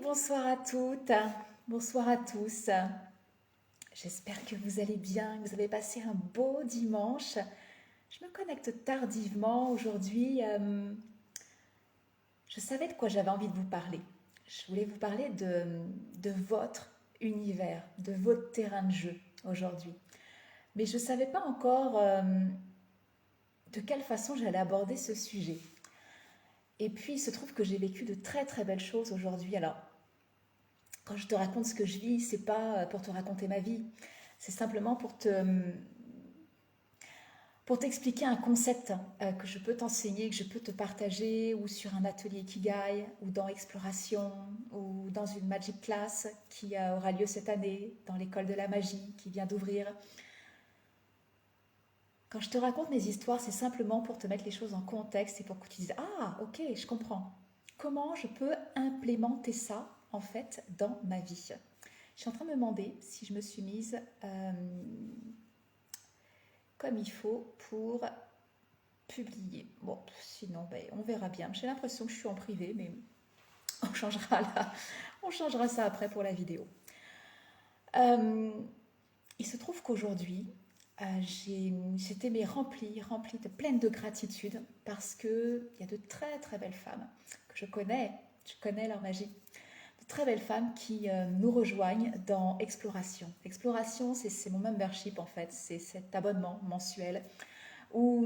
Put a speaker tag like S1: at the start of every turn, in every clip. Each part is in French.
S1: Bonsoir à toutes, bonsoir à tous. J'espère que vous allez bien, que vous avez passé un beau dimanche. Je me connecte tardivement aujourd'hui. Je savais de quoi j'avais envie de vous parler. Je voulais vous parler de votre univers, de votre terrain de jeu aujourd'hui. Mais je ne savais pas encore de quelle façon j'allais aborder ce sujet. Et puis, il se trouve que j'ai vécu de très très belles choses aujourd'hui. Alors, quand je te raconte ce que je vis, c'est pas pour te raconter ma vie, c'est simplement pour t'expliquer un concept que je peux t'enseigner, que je peux te partager, ou sur un atelier Ikigai, ou dans Exploration, ou dans une Magic Class qui aura lieu cette année, dans l'école de la magie qui vient d'ouvrir. Quand je te raconte mes histoires, c'est simplement pour te mettre les choses en contexte et pour que tu dises ah, ok, je comprends. Comment je peux implémenter ça, en fait, dans ma vie? Je suis en train de me demander si je me suis mise comme il faut pour publier. Bon, sinon, ben, on verra bien. J'ai l'impression que je suis en privé, mais on changera ça après pour la vidéo. Euh, il se trouve qu'aujourd'hui, j'étais mais remplie de pleine de gratitude parce que il y a de très très belles femmes que je connais leur magie, de très belles femmes qui nous rejoignent dans Exploration. Exploration, c'est mon membership en fait, c'est cet abonnement mensuel où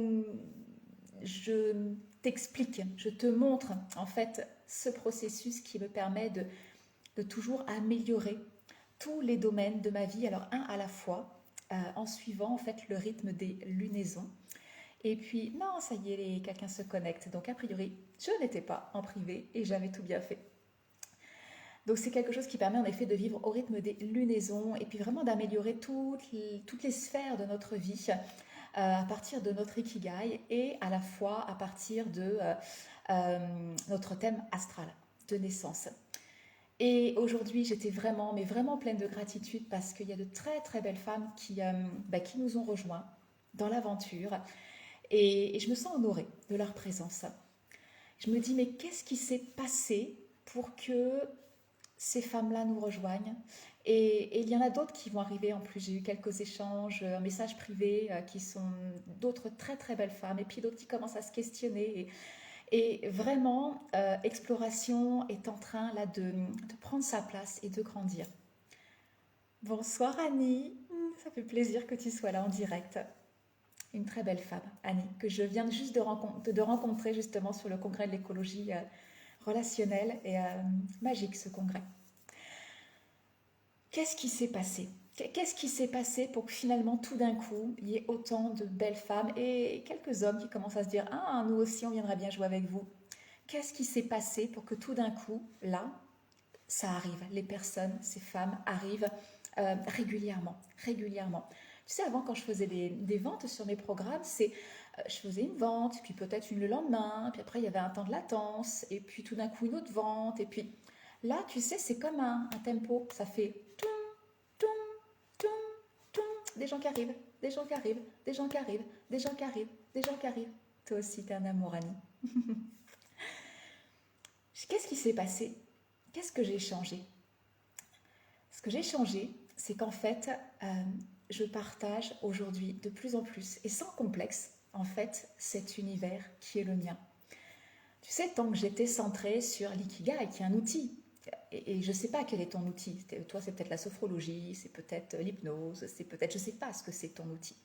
S1: je t'explique, je te montre en fait ce processus qui me permet de toujours améliorer tous les domaines de ma vie, alors un à la fois, en suivant en fait le rythme des lunaisons. Et puis, non, ça y est, quelqu'un se connecte. Donc, a priori, je n'étais pas en privé et j'avais tout bien fait. Donc, c'est quelque chose qui permet en effet de vivre au rythme des lunaisons et puis vraiment d'améliorer toutes les sphères de notre vie à partir de notre ikigai et à la fois à partir de notre thème astral de naissance. Et aujourd'hui, j'étais vraiment, mais vraiment pleine de gratitude parce qu'il y a de très très belles femmes qui nous ont rejoints dans l'aventure et je me sens honorée de leur présence. Je me dis, mais qu'est-ce qui s'est passé pour que ces femmes-là nous rejoignent et il y en a d'autres qui vont arriver en plus. J'ai eu quelques échanges, un message privé qui sont d'autres très très belles femmes et puis d'autres qui commencent à se questionner. Et vraiment, Exploration est en train là de prendre sa place et de grandir. Bonsoir Annie, ça fait plaisir que tu sois là en direct. Une très belle femme, Annie, que je viens juste de rencontrer justement sur le congrès de l'écologie relationnelle et magique ce congrès. Qu'est-ce qui s'est passé? Qu'est-ce qui s'est passé pour que finalement tout d'un coup il y ait autant de belles femmes et quelques hommes qui commencent à se dire ah, nous aussi on viendrait bien jouer avec vous? Qu'est-ce qui s'est passé pour que tout d'un coup, là, ça arrive? Les personnes, ces femmes arrivent régulièrement, régulièrement. Tu sais, avant, quand je faisais des ventes sur mes programmes, je faisais une vente, puis peut-être une le lendemain, puis après, il y avait un temps de latence, et puis tout d'un coup, une autre vente, et puis là, tu sais, c'est comme un tempo, ça fait toum, toum, toum, toum, des gens qui arrivent, des gens qui arrivent, des gens qui arrivent, des gens qui arrivent, des gens qui arrivent. Toi aussi, t'es un amour, Annie. Qu'est-ce qui s'est passé? Qu'est-ce que j'ai changé? Ce que j'ai changé, c'est qu'en fait, je partage aujourd'hui de plus en plus et sans complexe, en fait, cet univers qui est le mien. Tu sais, tant que j'étais centrée sur l'ikigai, qui est un outil, et je ne sais pas quel est ton outil. Toi, c'est peut-être la sophrologie, c'est peut-être l'hypnose, c'est peut-être, je ne sais pas ce que c'est ton outil.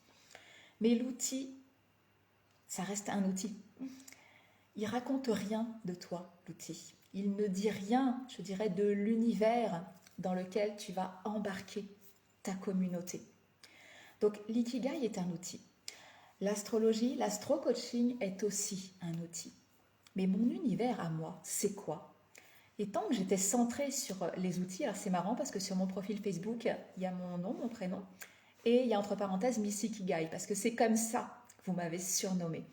S1: Mais l'outil, ça reste un outil. Il raconte rien de toi, l'outil. Il ne dit rien, je dirais, de l'univers dans lequel tu vas embarquer ta communauté. Donc l'ikigai est un outil. L'astrologie, l'astro-coaching est aussi un outil. Mais mon univers à moi, c'est quoi? Et tant que j'étais centrée sur les outils, alors c'est marrant parce que sur mon profil Facebook, il y a mon nom, mon prénom, et il y a entre parenthèses Miss Ikigai, parce que c'est comme ça que vous m'avez surnommée.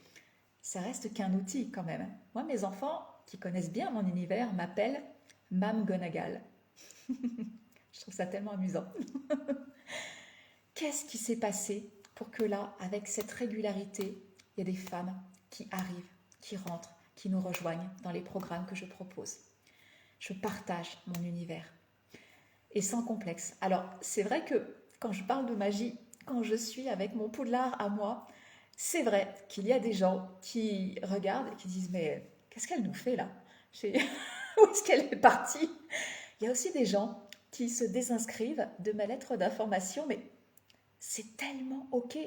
S1: Ça reste qu'un outil quand même. Moi, mes enfants, qui connaissent bien mon univers, m'appellent Mam Gonagal. Je trouve ça tellement amusant. Qu'est-ce qui s'est passé pour que là, avec cette régularité, il y ait des femmes qui arrivent, qui rentrent, qui nous rejoignent dans les programmes que je propose? Je partage mon univers. Et sans complexe. Alors, c'est vrai que quand je parle de magie, quand je suis avec mon poudlard à moi, c'est vrai qu'il y a des gens qui regardent et qui disent mais qu'est-ce qu'elle nous fait là? Où est-ce qu'elle est partie? Il y a aussi des gens qui se désinscrivent de ma lettre d'information, mais c'est tellement ok.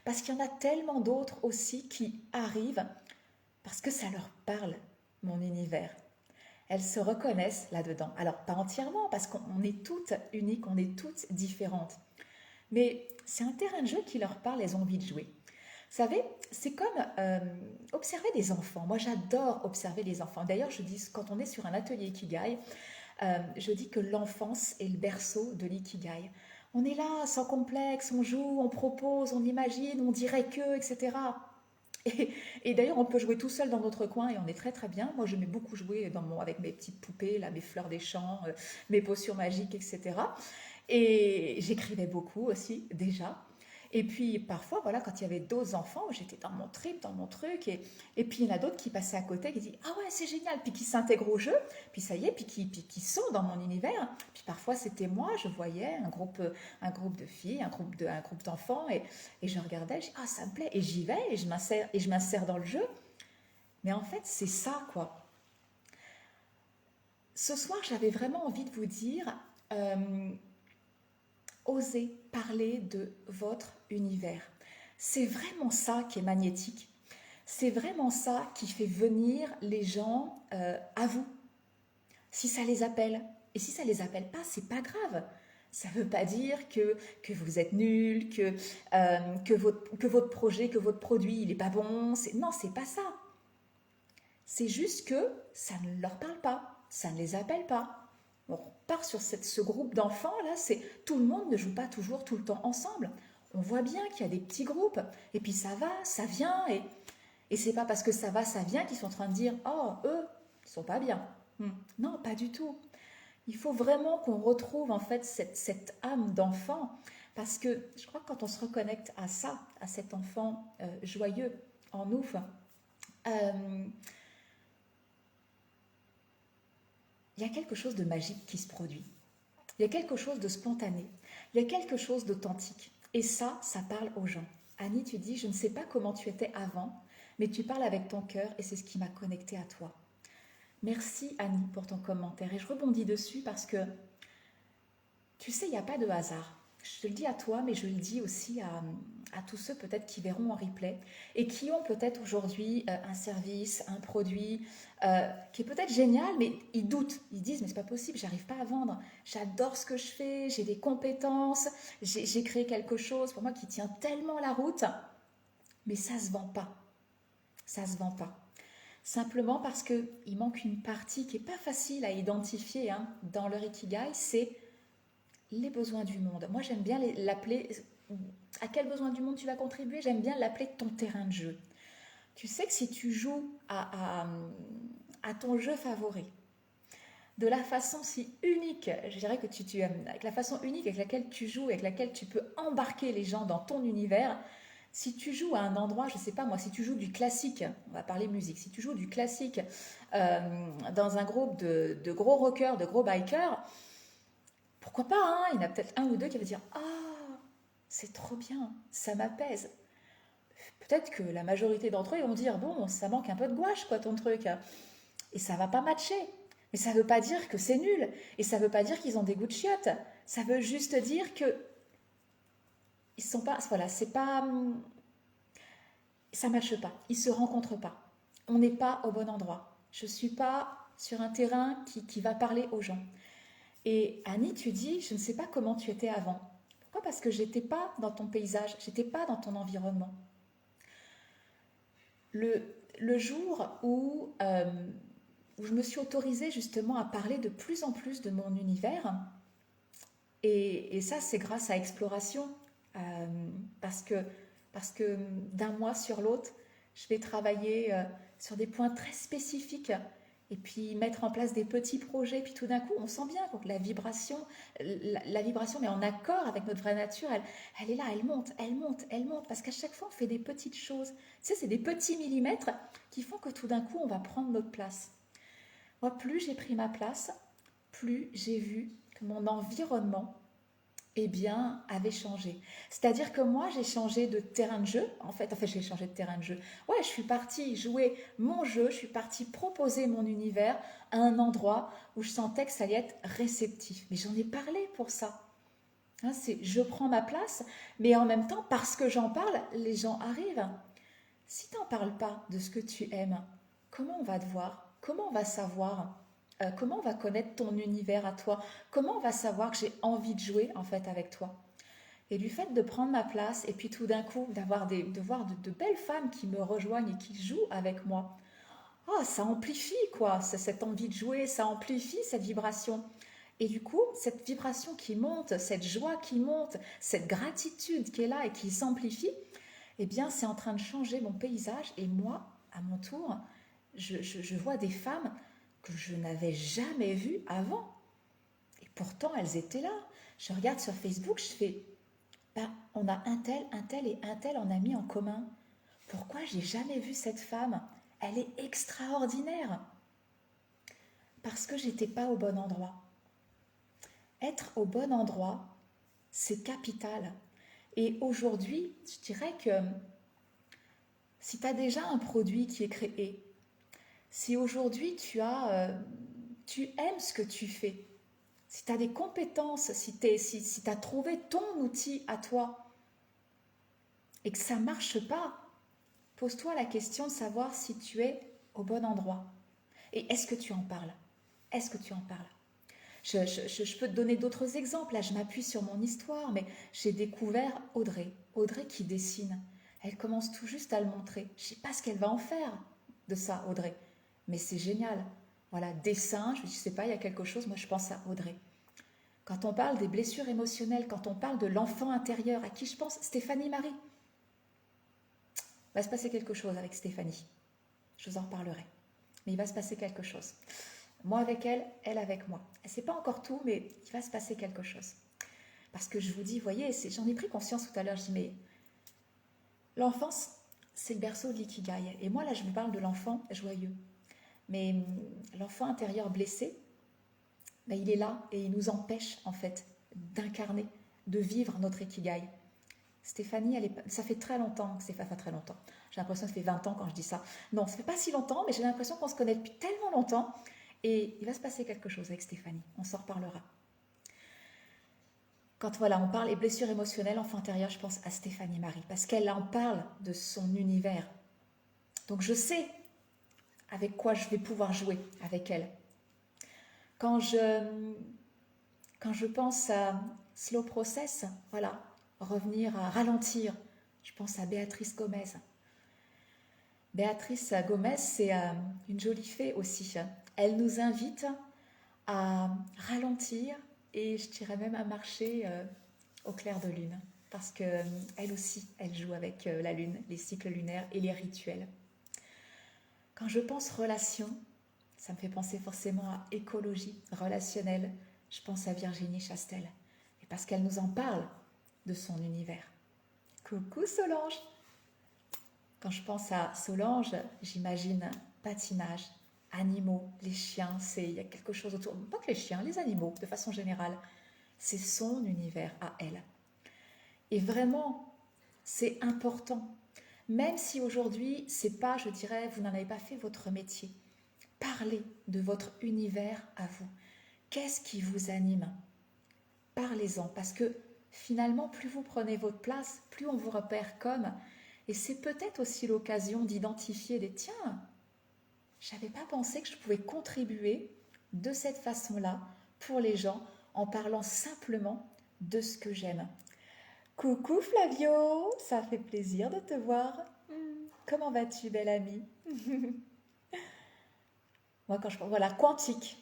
S1: Parce qu'il y en a tellement d'autres aussi qui arrivent parce que ça leur parle, mon univers. Elles se reconnaissent là-dedans. Alors, pas entièrement, parce qu'on est toutes uniques, on est toutes différentes. Mais c'est un terrain de jeu qui leur parle, elles ont envie de jouer. Vous savez, c'est comme observer des enfants. Moi, j'adore observer les enfants. D'ailleurs, je dis, quand on est sur un atelier Ikigai, je dis que l'enfance est le berceau de l'Ikigai. On est là, sans complexe, on joue, on propose, on imagine, on dirait que, etc. Et d'ailleurs, on peut jouer tout seul dans notre coin et on est très très bien. Moi, j'aimais beaucoup jouer avec mes petites poupées, là, mes fleurs des champs, mes potions magiques, etc. Et j'écrivais beaucoup aussi, déjà. Et puis parfois, voilà, quand il y avait d'autres enfants, j'étais dans mon trip, dans mon truc, et puis il y en a d'autres qui passaient à côté, qui disaient ah ouais, c'est génial, puis qui s'intègrent au jeu, puis ça y est, puis qui sont dans mon univers. Puis parfois, c'était moi, je voyais un groupe de filles, un groupe d'enfants, et je regardais, je dis ah, ça me plaît, et j'y vais, et je m'insère dans le jeu. Mais en fait, c'est ça, quoi. Ce soir, j'avais vraiment envie de vous dire, euh, osez parler de votre univers. C'est vraiment ça qui est magnétique. C'est vraiment ça qui fait venir les gens à vous. Si ça les appelle. Et si ça les appelle pas, c'est pas grave. Ça ne veut pas dire que vous êtes nul, que votre projet, que votre produit, il n'est pas bon. Non, c'est pas ça. C'est juste que ça ne leur parle pas, ça ne les appelle pas. On part sur ce groupe d'enfants, là, c'est tout le monde ne joue pas toujours tout le temps ensemble. On voit bien qu'il y a des petits groupes, et puis ça va, ça vient, et c'est pas parce que ça va, ça vient qu'ils sont en train de dire oh, eux, ils sont pas bien. Non, pas du tout. Il faut vraiment qu'on retrouve en fait cette âme d'enfant, parce que je crois que quand on se reconnecte à ça, à cet enfant joyeux en nous, euh, il y a quelque chose de magique qui se produit. Il y a quelque chose de spontané. Il y a quelque chose d'authentique. Et ça parle aux gens. Annie, tu dis, je ne sais pas comment tu étais avant, mais tu parles avec ton cœur et c'est ce qui m'a connecté à toi. Merci Annie pour ton commentaire. Et je rebondis dessus parce que, tu sais, il n'y a pas de hasard. Je te le dis à toi, mais je le dis aussi à tous ceux peut-être qui verront en replay et qui ont peut-être aujourd'hui un service, un produit qui est peut-être génial, mais ils doutent. Ils disent, mais c'est pas possible, j'arrive pas à vendre. J'adore ce que je fais, j'ai des compétences, j'ai créé quelque chose pour moi qui tient tellement la route, mais ça se vend pas. Ça se vend pas. Simplement parce qu'il manque une partie qui n'est pas facile à identifier dans leur Ikigai, c'est les besoins du monde. Moi, j'aime bien l'appeler. À quel besoin du monde tu vas contribuer? J'aime bien l'appeler ton terrain de jeu. Tu sais que si tu joues à ton jeu favori, de la façon si unique, je dirais que avec la façon unique avec laquelle tu joues, avec laquelle tu peux embarquer les gens dans ton univers, si tu joues à un endroit, je ne sais pas moi, si tu joues du classique, on va parler musique, si tu joues du classique dans un groupe de gros rockers, de gros bikers, pourquoi pas, hein. Il y en a peut-être un ou deux qui vont dire ah, c'est trop bien, ça m'apaise. Peut-être que la majorité d'entre eux vont dire bon, ça manque un peu de gouache, quoi, ton truc. Et ça va pas matcher. Mais ça veut pas dire que c'est nul. Et ça veut pas dire qu'ils ont des goûts de chiottes. Ça veut juste dire que ils sont pas. Voilà, c'est pas. Ça matche pas. Ils se rencontrent pas. On n'est pas au bon endroit. Je suis pas sur un terrain qui va parler aux gens. Et Annie, tu dis, je ne sais pas comment tu étais avant. Pourquoi? Parce que j'étais pas dans ton paysage, j'étais pas dans ton environnement. Le jour où je me suis autorisée justement à parler de plus en plus de mon univers, et ça c'est grâce à Exploration, parce que d'un mois sur l'autre, je vais travailler sur des points très spécifiques et puis mettre en place des petits projets. Puis tout d'un coup, on sent bien que la vibration, mais en accord avec notre vraie nature, elle est là, elle monte, elle monte, elle monte. Parce qu'à chaque fois, on fait des petites choses. Tu sais, c'est des petits millimètres qui font que tout d'un coup, on va prendre notre place. Moi, plus j'ai pris ma place, plus j'ai vu que mon environnement, eh bien, avait changé. C'est-à-dire que moi, j'ai changé de terrain de jeu. En fait, j'ai changé de terrain de jeu. Ouais, je suis partie jouer mon jeu, je suis partie proposer mon univers à un endroit où je sentais que ça allait être réceptif. Mais j'en ai parlé pour ça. Hein, c'est je prends ma place, mais en même temps, parce que j'en parle, les gens arrivent. Si tu n'en parles pas de ce que tu aimes, comment on va te voir? Comment on va savoir? Comment on va connaître ton univers à toi? Comment on va savoir que j'ai envie de jouer en fait avec toi? Et du fait de prendre ma place et puis tout d'un coup de voir de belles femmes qui me rejoignent et qui jouent avec moi, oh, ça amplifie quoi, cette envie de jouer, ça amplifie cette vibration. Et du coup, cette vibration qui monte, cette joie qui monte, cette gratitude qui est là et qui s'amplifie, eh bien, c'est en train de changer mon paysage. Et moi, à mon tour, je vois des femmes que je n'avais jamais vues avant. Et pourtant, elles étaient là. Je regarde sur Facebook, je fais, ben, on a un tel et un tel en ami en commun. Pourquoi j'ai jamais vu cette femme? Elle est extraordinaire. Parce que j'étais pas au bon endroit. Être au bon endroit, c'est capital. Et aujourd'hui, je dirais que si tu as déjà un produit qui est créé, si aujourd'hui tu aimes ce que tu fais, si tu as des compétences, si tu as trouvé ton outil à toi et que ça ne marche pas, pose-toi la question de savoir si tu es au bon endroit. Et est-ce que tu en parles? Est-ce que tu en parles? Je peux te donner d'autres exemples. Là, je m'appuie sur mon histoire, mais j'ai découvert Audrey. Audrey qui dessine. Elle commence tout juste à le montrer. Je ne sais pas ce qu'elle va en faire de ça, Audrey. Mais c'est génial. Voilà, dessin, je ne sais pas, il y a quelque chose, moi je pense à Audrey. Quand on parle des blessures émotionnelles, quand on parle de l'enfant intérieur, à qui je pense? Stéphanie Marie. Il va se passer quelque chose avec Stéphanie. Je vous en reparlerai. Mais il va se passer quelque chose. Moi avec elle, elle avec moi. Elle ne sait pas encore tout, mais il va se passer quelque chose. Parce que je vous dis, voyez, j'en ai pris conscience tout à l'heure, je dis, mais l'enfance, c'est le berceau de l'ikigai. Et moi, là, je vous parle de l'enfant joyeux. Mais l'enfant intérieur blessé, ben, il est là et il nous empêche, en fait, d'incarner, de vivre notre ikigai. Stéphanie, ça fait très longtemps que c'est pas très longtemps. J'ai l'impression que ça fait 20 ans quand je dis ça. Non, ça fait pas si longtemps, mais j'ai l'impression qu'on se connaît depuis tellement longtemps. Et il va se passer quelque chose avec Stéphanie. On s'en reparlera. Quand voilà, on parle des blessures émotionnelles, enfant intérieur, je pense à Stéphanie Marie, parce qu'elle en parle de son univers. Donc je sais avec quoi je vais pouvoir jouer avec elle. Quand je pense à slow process, voilà, revenir à ralentir, je pense à Béatrice Gomez. Béatrice Gomez, c'est une jolie fée aussi. Elle nous invite à ralentir et je dirais même à marcher au clair de lune. Parce qu'elle aussi, elle joue avec la lune, les cycles lunaires et les rituels. Quand je pense relation, ça me fait penser forcément à écologie relationnelle. Je pense à Virginie Chastel. Et parce qu'elle nous en parle de son univers. Coucou Solange! Quand je pense à Solange, j'imagine patinage, animaux, les chiens, il y a quelque chose autour, pas que les chiens, les animaux de façon générale, c'est son univers à elle. Et vraiment, c'est important. Même si aujourd'hui, c'est pas, je dirais, vous n'en avez pas fait votre métier. Parlez de votre univers à vous. Qu'est-ce qui vous anime? Parlez-en, parce que finalement, plus vous prenez votre place, plus on vous repère comme. Et c'est peut-être aussi l'occasion d'identifier des tiens, j'avais pas pensé que je pouvais contribuer de cette façon-là pour les gens en parlant simplement de ce que j'aime. Coucou Flavio, ça fait plaisir de te voir. Comment vas-tu, belle amie? Moi, quand je pense, voilà, quantique,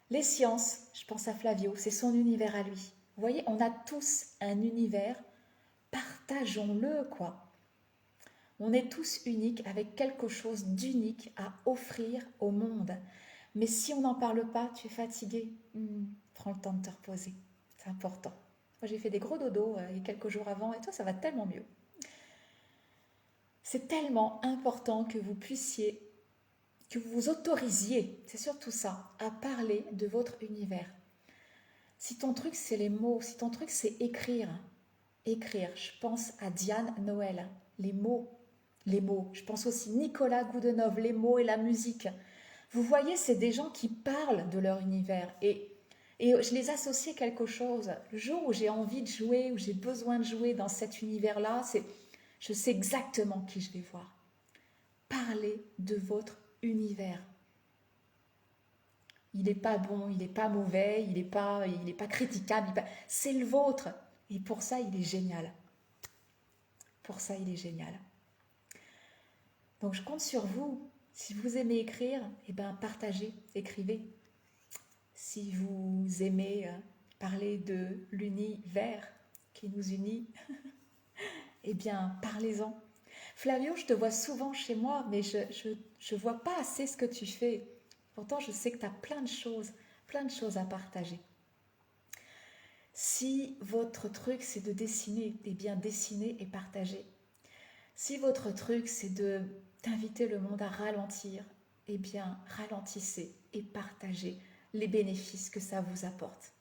S1: les sciences, je pense à Flavio, c'est son univers à lui. Vous voyez, on a tous un univers, partageons-le, quoi. On est tous uniques avec quelque chose d'unique à offrir au monde. Mais si on n'en parle pas, tu es fatigué, prends le temps de te reposer. C'est important. Moi, j'ai fait des gros dodos quelques jours avant et toi, ça va tellement mieux. C'est tellement important que vous puissiez que vous vous autorisiez, c'est surtout ça, à parler de votre univers. Si ton truc c'est les mots, si ton truc c'est écrire, je pense à Diane Noël, les mots, je pense aussi Nicolas Goudenow, les mots et la musique. Vous voyez, c'est des gens qui parlent de leur univers et je les associe à quelque chose. Le jour où j'ai envie de jouer, où j'ai besoin de jouer dans cet univers-là, je sais exactement qui je vais voir. Parlez de votre univers. Il n'est pas bon, il n'est pas mauvais, il n'est pas critiquable, c'est le vôtre. Et pour ça, il est génial. Pour ça, il est génial. Donc, je compte sur vous. Si vous aimez écrire, eh ben, partagez, écrivez. Si vous aimez parler de l'univers qui nous unit, eh bien, parlez-en. Flavio, je te vois souvent chez moi, mais je vois pas assez ce que tu fais. Pourtant, je sais que tu as plein de choses à partager. Si votre truc, c'est de dessiner, eh bien, dessinez et partagez. Si votre truc, c'est de d'inviter le monde à ralentir, eh bien, ralentissez et partagez les bénéfices que ça vous apporte.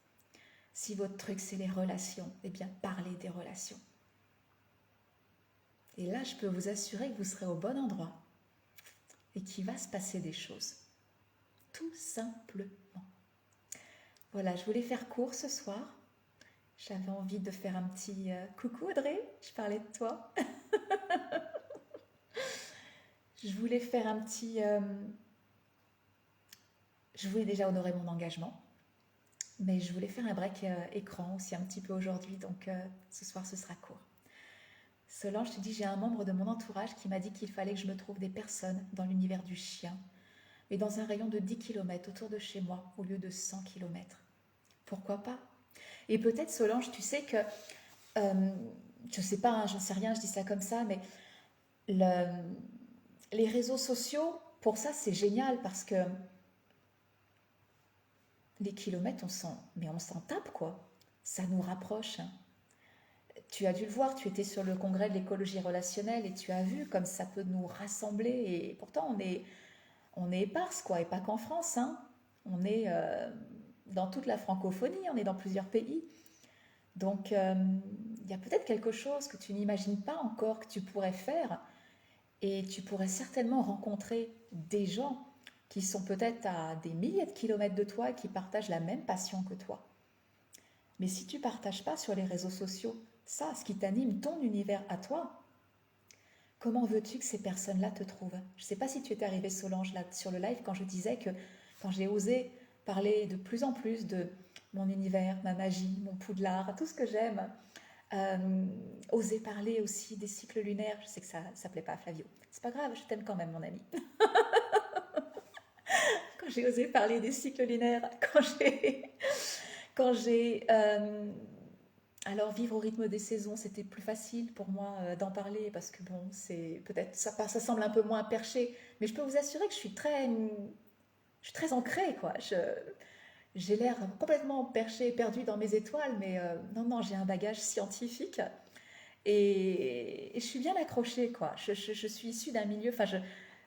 S1: Si votre truc, c'est les relations, eh bien, parlez des relations. Et là, je peux vous assurer que vous serez au bon endroit et qu'il va se passer des choses. Tout simplement. Voilà, je voulais faire court ce soir. J'avais envie de faire un petit coucou Audrey, je parlais de toi. Je voulais faire un petit... je voulais déjà honorer mon engagement, mais je voulais faire un break écran aussi un petit peu aujourd'hui, donc ce soir ce sera court. Solange, je te dis, j'ai un membre de mon entourage qui m'a dit qu'il fallait que je me trouve des personnes dans l'univers du chien, mais dans un rayon de 10 km autour de chez moi, au lieu de 100 km. Pourquoi pas? Et peut-être Solange, tu sais que, je sais pas, hein, j'en sais rien, je dis ça comme ça, mais les réseaux sociaux, pour ça, c'est génial parce que les kilomètres, on s'en tape, quoi. Ça nous rapproche. Tu as dû le voir, tu étais sur le congrès de l'écologie relationnelle et tu as vu comme ça peut nous rassembler. Et pourtant, on est éparses, quoi, et pas qu'en France. Hein. On est dans toute la francophonie, on est dans plusieurs pays. Donc, il y a peut-être quelque chose que tu n'imagines pas encore que tu pourrais faire. Et tu pourrais certainement rencontrer des gens qui sont peut-être à des milliers de kilomètres de toi et qui partagent la même passion que toi. Mais si tu ne partages pas sur les réseaux sociaux, ça, ce qui t'anime, ton univers à toi, comment veux-tu que ces personnes-là te trouvent? Je ne sais pas si tu étais arrivée, Solange, là, sur le live, quand je disais que quand j'ai osé parler de plus en plus de mon univers, ma magie, mon poudlard, tout ce que j'aime, oser parler aussi des cycles lunaires. Je sais que ça ne plaît pas à Flavio. C'est pas grave, je t'aime quand même, mon ami. Quand j'ai osé parler des cycles lunaires, quand j'ai alors vivre au rythme des saisons, c'était plus facile pour moi d'en parler parce que bon, c'est peut-être ça semble un peu moins perché, mais je peux vous assurer que je suis très ancrée, quoi. J'ai l'air complètement perché, perdu dans mes étoiles, mais non, j'ai un bagage scientifique et je suis bien accrochée, quoi. Je suis issue d'un milieu,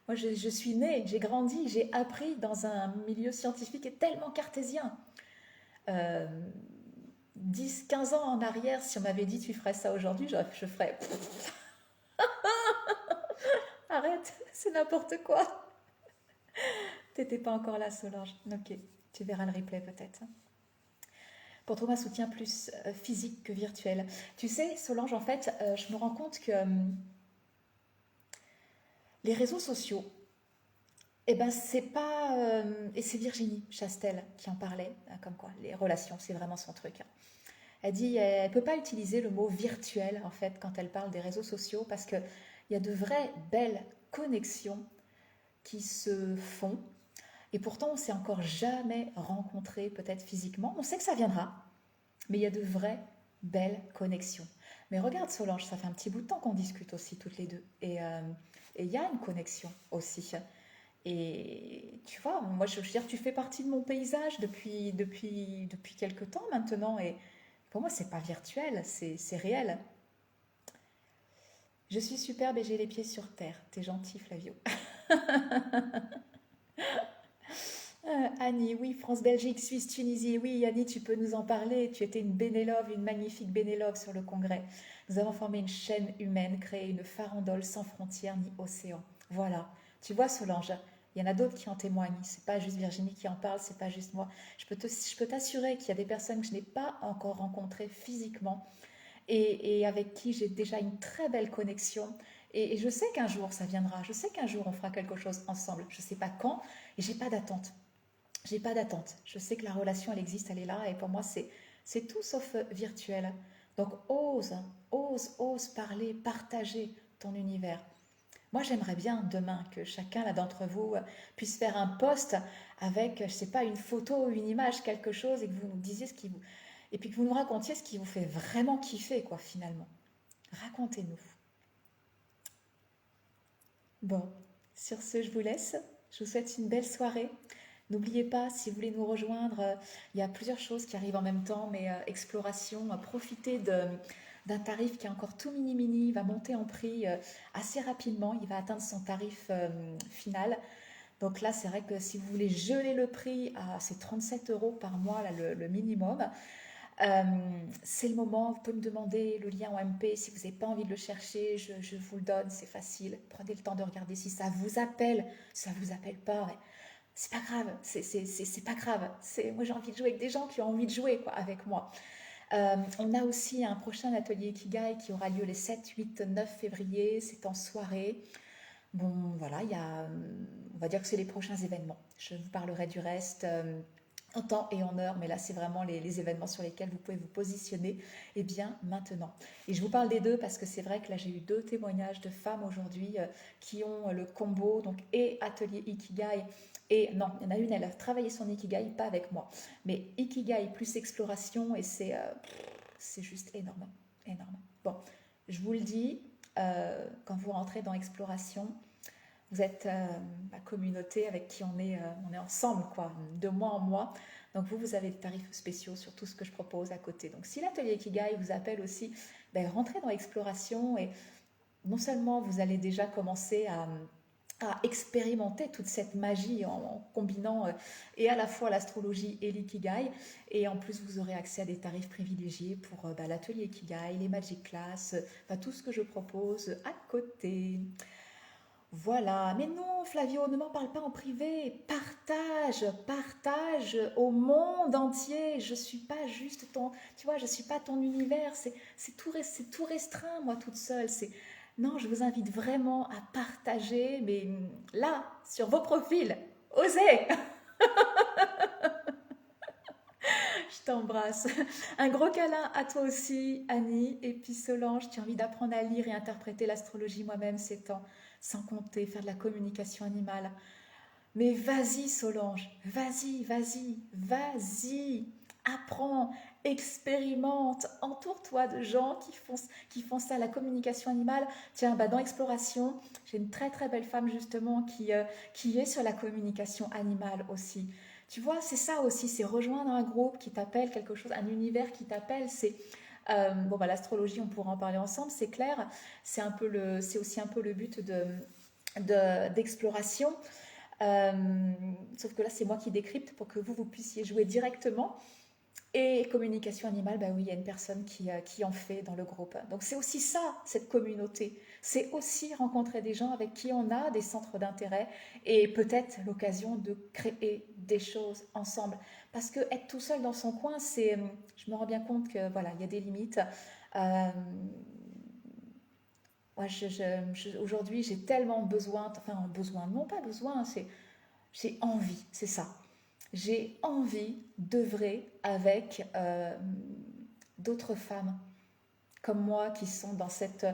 S1: moi je suis née, j'ai grandi, j'ai appris dans un milieu scientifique et tellement cartésien. 10-15 ans en arrière, si on m'avait dit tu ferais ça aujourd'hui, je ferais arrête, c'est n'importe quoi. T'étais pas encore là, Solange. Ok, tu verras le replay peut-être. Pour trouver un soutien plus physique que virtuel. Tu sais, Solange, en fait, je me rends compte que les réseaux sociaux, eh ben, c'est pas. Et c'est Virginie Chastel qui en parlait, hein, comme quoi, les relations, c'est vraiment son truc. Hein. Elle dit elle ne peut pas utiliser le mot virtuel, en fait, quand elle parle des réseaux sociaux, parce qu'il y a de vraies belles connexions qui se font. Et pourtant, on ne s'est encore jamais rencontrés, peut-être physiquement. On sait que ça viendra, mais il y a de vraies belles connexions. Mais regarde Solange, ça fait un petit bout de temps qu'on discute aussi toutes les deux. Et il y a une connexion aussi. Et tu vois, moi je veux dire, tu fais partie de mon paysage depuis quelques temps maintenant. Et pour moi, c'est pas virtuel, c'est réel. Je suis superbe et j'ai les pieds sur terre. T'es gentil, Flavio. Annie, oui, France, Belgique, Suisse, Tunisie. Oui, Annie, tu peux nous en parler. Tu étais une bénélove, une magnifique bénélove sur le congrès. Nous avons formé une chaîne humaine, créé une farandole sans frontières ni océan. Voilà. Tu vois, Solange, il y en a d'autres qui en témoignent. C'est pas juste Virginie qui en parle, c'est pas juste moi. Je peux t'assurer qu'il y a des personnes que je n'ai pas encore rencontrées physiquement et avec qui j'ai déjà une très belle connexion. Et je sais qu'un jour ça viendra. Je sais qu'un jour on fera quelque chose ensemble. Je sais pas quand et j'ai pas d'attente. J'ai pas d'attente. Je sais que la relation, elle existe, elle est là, et pour moi, c'est tout sauf virtuel. Donc, ose parler, partager ton univers. Moi, j'aimerais bien demain que chacun là d'entre vous puisse faire un post avec, je sais pas, une photo, une image, quelque chose, et que vous nous disiez ce qui vous, et puis que vous nous racontiez ce qui vous fait vraiment kiffer, quoi, finalement. Racontez-nous. Bon, sur ce, je vous laisse. Je vous souhaite une belle soirée. N'oubliez pas, si vous voulez nous rejoindre, il y a plusieurs choses qui arrivent en même temps, mais exploration, profitez d'un tarif qui est encore tout mini mini, il va monter en prix assez rapidement, il va atteindre son tarif final. Donc là, c'est vrai que si vous voulez geler le prix à ces 37 euros par mois, là, le minimum, euh, c'est le moment, vous pouvez me demander le lien en MP si vous n'avez pas envie de le chercher, je vous le donne, c'est facile. Prenez le temps de regarder si ça vous appelle, si ça vous appelle pas, ouais. C'est pas grave, c'est pas grave. Moi j'ai envie de jouer avec des gens qui ont envie de jouer quoi, avec moi. On a aussi un prochain atelier Ikigai qui aura lieu les 7, 8, 9 février, c'est en soirée. Bon voilà, on va dire que c'est les prochains événements. Je vous parlerai du reste en temps et en heure, mais là c'est vraiment les événements sur lesquels vous pouvez vous positionner et bien maintenant. Et je vous parle des deux parce que c'est vrai que là j'ai eu deux témoignages de femmes aujourd'hui qui ont le combo, donc et atelier Ikigai, et non, il y en a une, elle a travaillé son Ikigai, pas avec moi, mais Ikigai plus exploration, et c'est juste énorme, énorme. Bon, je vous le dis, quand vous rentrez dans exploration, vous êtes ma communauté avec qui on est ensemble, quoi, de mois en mois. Donc vous avez des tarifs spéciaux sur tout ce que je propose à côté. Donc si l'atelier Kigai vous appelle aussi, ben, rentrez dans l'exploration et non seulement vous allez déjà commencer à expérimenter toute cette magie en combinant et à la fois l'astrologie et l'ikigai, et en plus vous aurez accès à des tarifs privilégiés pour l'atelier Ikigai, les Magic Class, tout ce que je propose à côté. Voilà, mais non, Flavio, ne m'en parle pas en privé. Partage, partage au monde entier. Je suis pas juste ton, tu vois, je suis pas ton univers. C'est tout restreint, moi, toute seule. Non, je vous invite vraiment à partager, mais là, sur vos profils. Osez! Je t'embrasse. Un gros câlin à toi aussi, Annie. Et puis Solange, tu as envie d'apprendre à lire et interpréter l'astrologie moi-même ces temps, sans compter faire de la communication animale. Mais vas-y, Solange, vas-y, vas-y, vas-y. Apprends, expérimente, entoure-toi de gens qui font ça, la communication animale. Tiens, bah, dans Exploration, j'ai une très très belle femme justement qui est sur la communication animale aussi. Tu vois, c'est ça aussi, c'est rejoindre un groupe qui t'appelle quelque chose, un univers qui t'appelle. Bon, bah, l'astrologie, on pourra en parler ensemble, c'est clair. C'est aussi un peu le but d'exploration. Sauf que là, c'est moi qui décrypte pour que vous puissiez jouer directement. Et communication animale, bah oui, il y a une personne qui en fait dans le groupe. Donc c'est aussi ça, cette communauté. C'est aussi rencontrer des gens avec qui on a des centres d'intérêt et peut-être l'occasion de créer des choses ensemble. Parce que être tout seul dans son coin, je me rends bien compte que voilà, il y a des limites. Euh, Moi, aujourd'hui, j'ai tellement besoin, enfin besoin, non pas besoin, j'ai envie, c'est ça. J'ai envie d'œuvrer avec d'autres femmes comme moi qui sont dans cette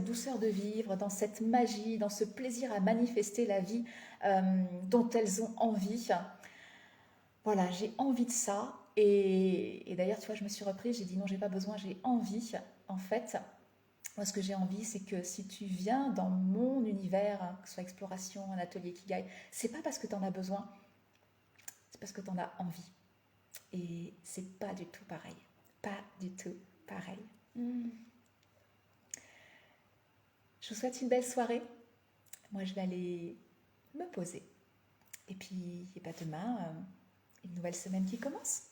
S1: douceur de vivre, dans cette magie, dans ce plaisir à manifester la vie dont elles ont envie. Voilà, j'ai envie de ça. Et d'ailleurs, tu vois, je me suis reprise, j'ai dit non, j'ai pas besoin, j'ai envie. En fait, moi, ce que j'ai envie, c'est que si tu viens dans mon univers, hein, que ce soit exploration, un atelier Kigai, c'est pas parce que tu en as besoin, c'est parce que tu en as envie. Et c'est pas du tout pareil. Pas du tout pareil. Je vous souhaite une belle soirée. Moi, je vais aller me poser. Et puis, et bah, demain, une nouvelle semaine qui commence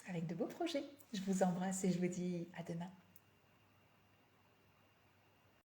S1: avec de beaux projets. Je vous embrasse et je vous dis à demain.